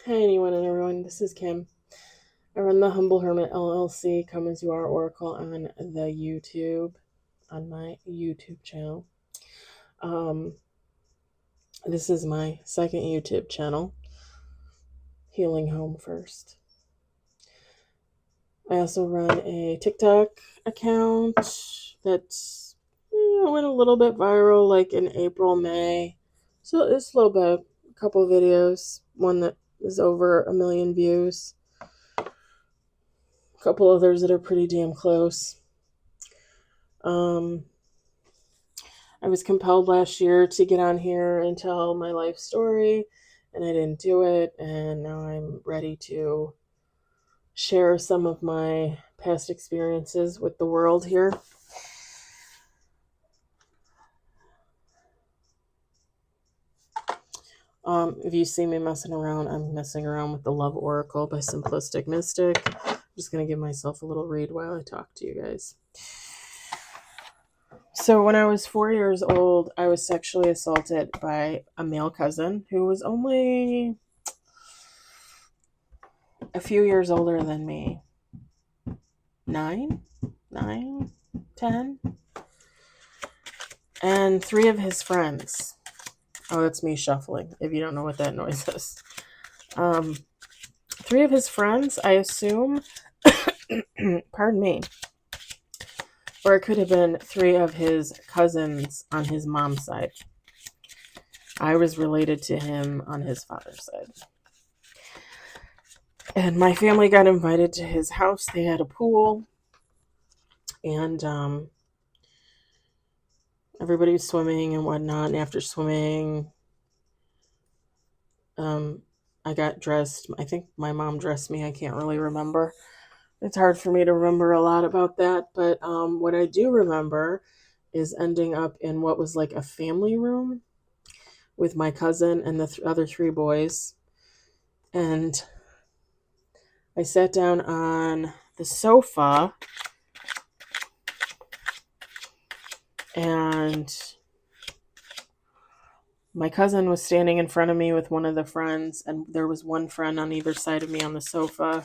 Hi, anyone and everyone. This is Kim. I run the Humble Hermit LLC, come as you are Oracle on my YouTube channel. Um, this is my second YouTube channel, Healing Home First. I also run a TikTok account that's went a little bit viral, like in April, May. So it's a little bit, a couple videos, one that is over 1 million views. A couple others that are pretty damn close. Um, I was compelled last year to get on here and tell my life story, and I didn't do it. And now I'm ready to share some of my past experiences with the world here. If you see me messing around, I'm messing around with the Love Oracle by Simplistic Mystic. I'm just going to give myself a little read while I talk to you guys. So when I was 4 years old, I was sexually assaulted by a male cousin who was only a few years older than me. 9, 10. And 3 of his friends. Oh, that's me shuffling, if you don't know what that noise is. 3 of his friends, I assume, pardon me, or it could have been 3 of his cousins on his mom's side. I was related to him on his father's side. And my family got invited to his house. They had a pool. And everybody was swimming and whatnot. And after swimming, I got dressed. I think my mom dressed me. I can't really remember. It's hard for me to remember a lot about that. But what I do remember is ending up in what was like a family room with my cousin and the other 3 boys. And I sat down on the sofa, and my cousin was standing in front of me with one of the friends, and there was one friend on either side of me on the sofa,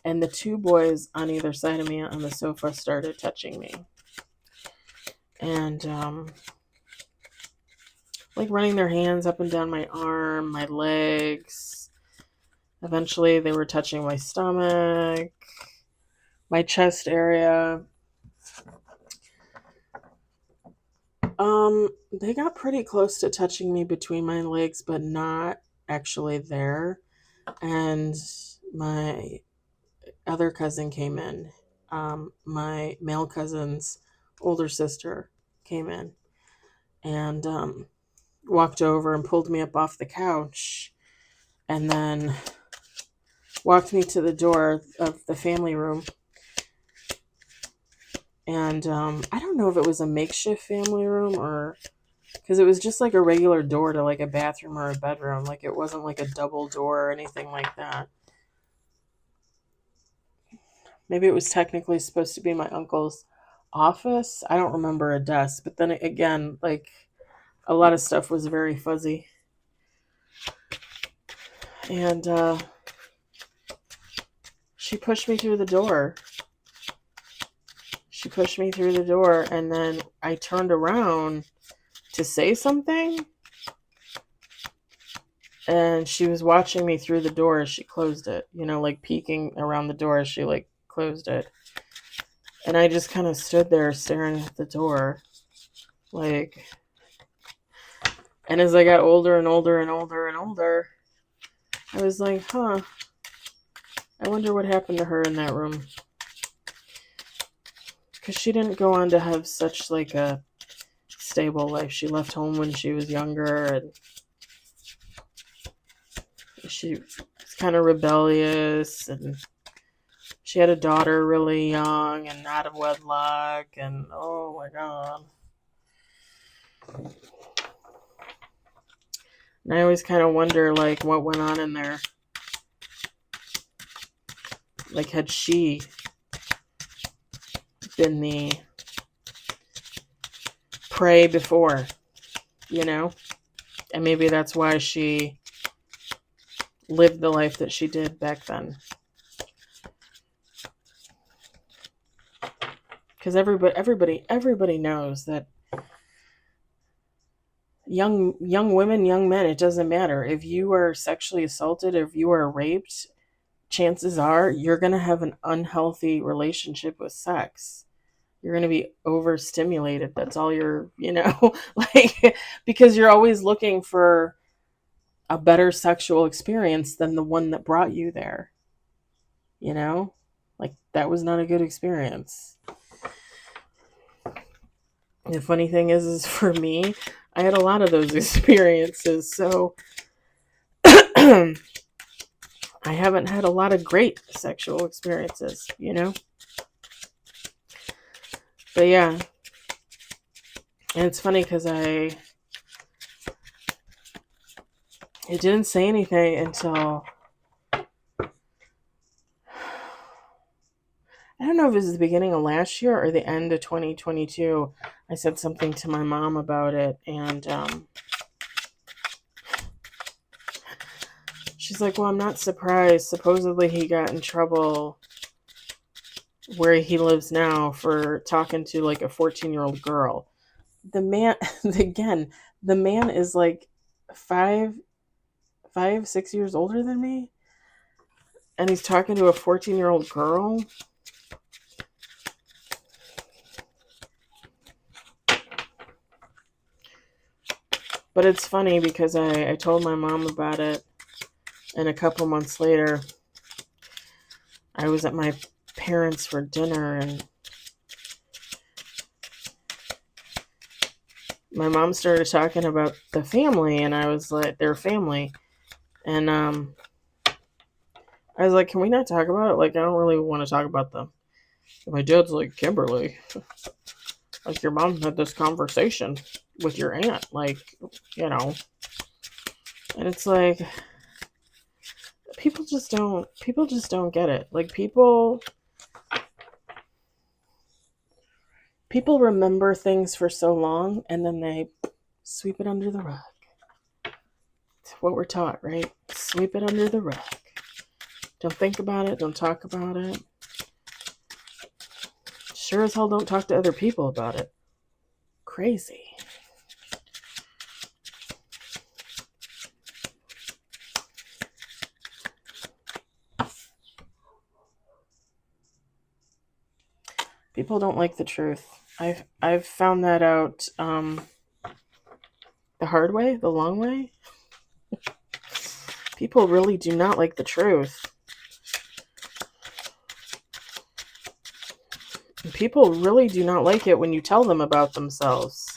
and the 2 boys on either side of me on the sofa started touching me. And like running their hands up and down my arm, my legs. Eventually they were touching my stomach, my chest area. They got pretty close to touching me between my legs, but not actually there. And my other cousin came in. My male cousin's older sister came in and walked over and pulled me up off the couch, and then walked me to the door of the family room. And I don't know if it was a makeshift family room or because it was just like a regular door to like a bathroom or a bedroom. Like it wasn't like a double door or anything like that. Maybe it was technically supposed to be my uncle's office. I don't remember a desk, but then again, like a lot of stuff was very fuzzy. And she pushed me through the door. She pushed me through the door, and then I turned around to say something, and she was watching me through the door as she closed it, like peeking around the door as she like closed it. And I just kind of stood there staring at the door, like, and as I got older and older and older and older, I was like, I wonder what happened to her in that room. Because she didn't go on to have such like a stable life. She left home when she was younger, and she was kind of rebellious, and she had a daughter really young and out of wedlock, and oh my god. And I always kind of wonder, like, what went on in there. Like, had she been the prey before, And maybe that's why she live the life that she did back then. Because everybody knows that young women, young men, it doesn't matter. If you are sexually assaulted, if you are raped, chances are you're going to have an unhealthy relationship with sex. You're going to be overstimulated. That's all you're, like, because you're always looking for a better sexual experience than the one that brought you there. Like, that was not a good experience. The funny thing is for me, I had a lot of those experiences, so I haven't had a lot of great sexual experiences, But yeah, and it's funny because I didn't say anything until, I don't know if it was the beginning of last year or the end of 2022. I said something to my mom about it, and she's like, well, I'm not surprised. Supposedly he got in trouble where he lives now for talking to like a 14-year-old girl. The man, again, the man is like 6 years older than me, and he's talking to a 14-year-old girl. But it's funny because I told my mom about it, and a couple months later, I was at my parents for dinner, and my mom started talking about the family, and I was like, their family, and I was like, can we not talk about it? Like, I don't really want to talk about them. And my dad's like, Kimberly, like, your mom had this conversation with your aunt, like, and it's like, people just don't get it. Like, people remember things for so long, and then they sweep it under the rug. It's what we're taught, right? Sweep it under the rug. Don't think about it. Don't talk about it. Sure as hell don't talk to other people about it. Crazy. People don't like the truth. I've found that out the hard way, the long way. People really do not like the truth. People really do not like it when you tell them about themselves.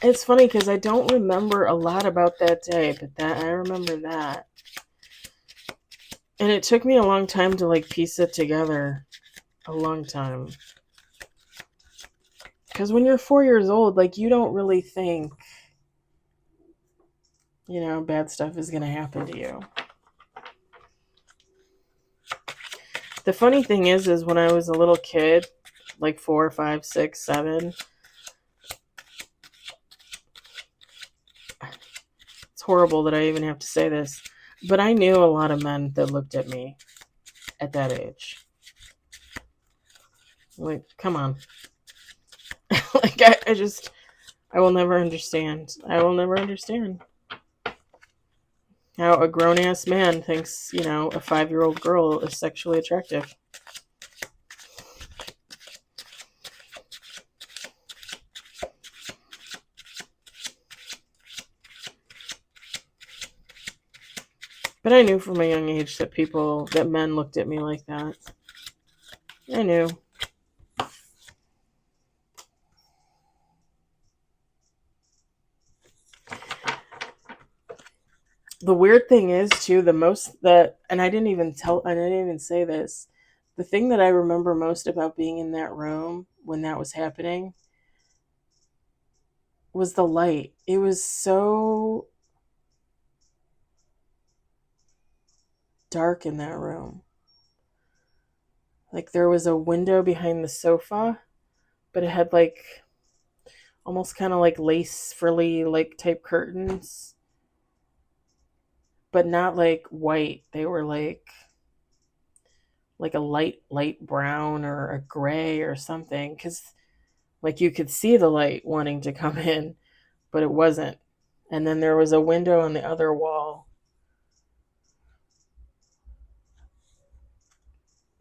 It's funny because I don't remember a lot about that day, but I remember that. And it took me a long time to like piece it together. A long time. Because when you're 4 years old, like, you don't really think, bad stuff is going to happen to you. The funny thing is when I was a little kid, like 4, 5, 6, 7, it's horrible that I even have to say this, but I knew a lot of men that looked at me at that age. Like, come on. Like, I will never understand. I will never understand how a grown-ass man thinks, a 5-year-old girl is sexually attractive. But I knew from a young age that men looked at me like that. I knew. The weird thing is too, and I didn't even say this, The thing that I remember most about being in that room when that was happening was the light. It was so dark in that room. Like there was a window behind the sofa, but it had like almost kind of like lace frilly like type curtains, but not like white. They were like a light brown or a gray or something, cuz like you could see the light wanting to come in, but it wasn't. And then there was a window on the other wall,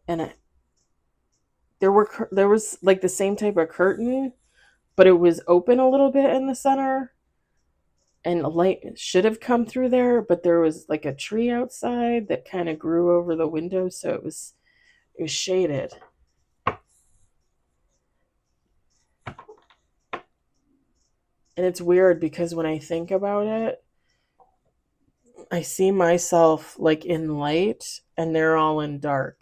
and there was like the same type of curtain, but it was open a little bit in the center, and a light should have come through there, but there was like a tree outside that kind of grew over the window, so it was shaded. And it's weird because when I think about it, I see myself like in light and they're all in dark.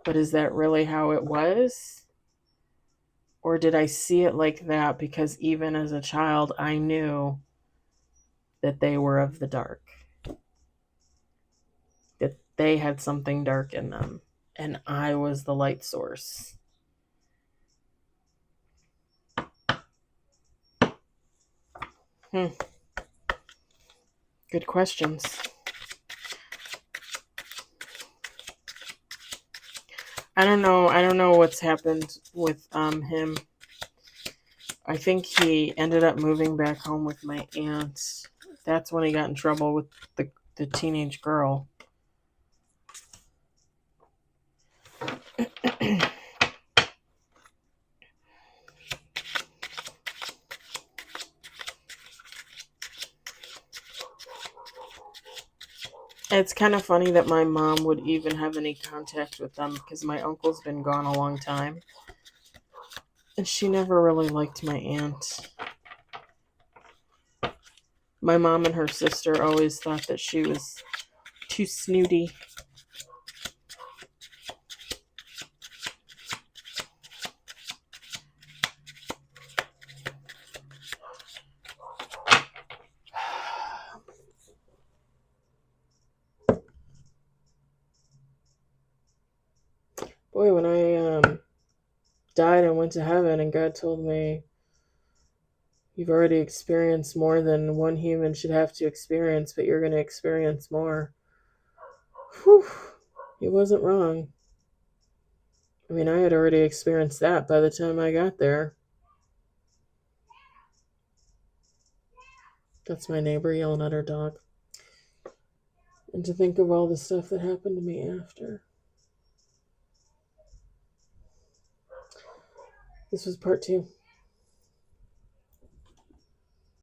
But is that really how it was? Or did I see it like that because even as a child, I knew that they were of the dark, that they had something dark in them, and I was the light source? Hmm. Good questions. I don't know. I don't know what's happened with him. I think he ended up moving back home with my aunt. That's when he got in trouble with the teenage girl. It's kind of funny that my mom would even have any contact with them because my uncle's been gone a long time. And she never really liked my aunt. My mom and her sister always thought that she was too snooty. Boy, when I died and went to heaven and God told me, you've already experienced more than one human should have to experience, but you're going to experience more. Whew, he wasn't wrong. I mean, I had already experienced that by the time I got there. That's my neighbor yelling at her dog. And to think of all the stuff that happened to me after. This was part 2.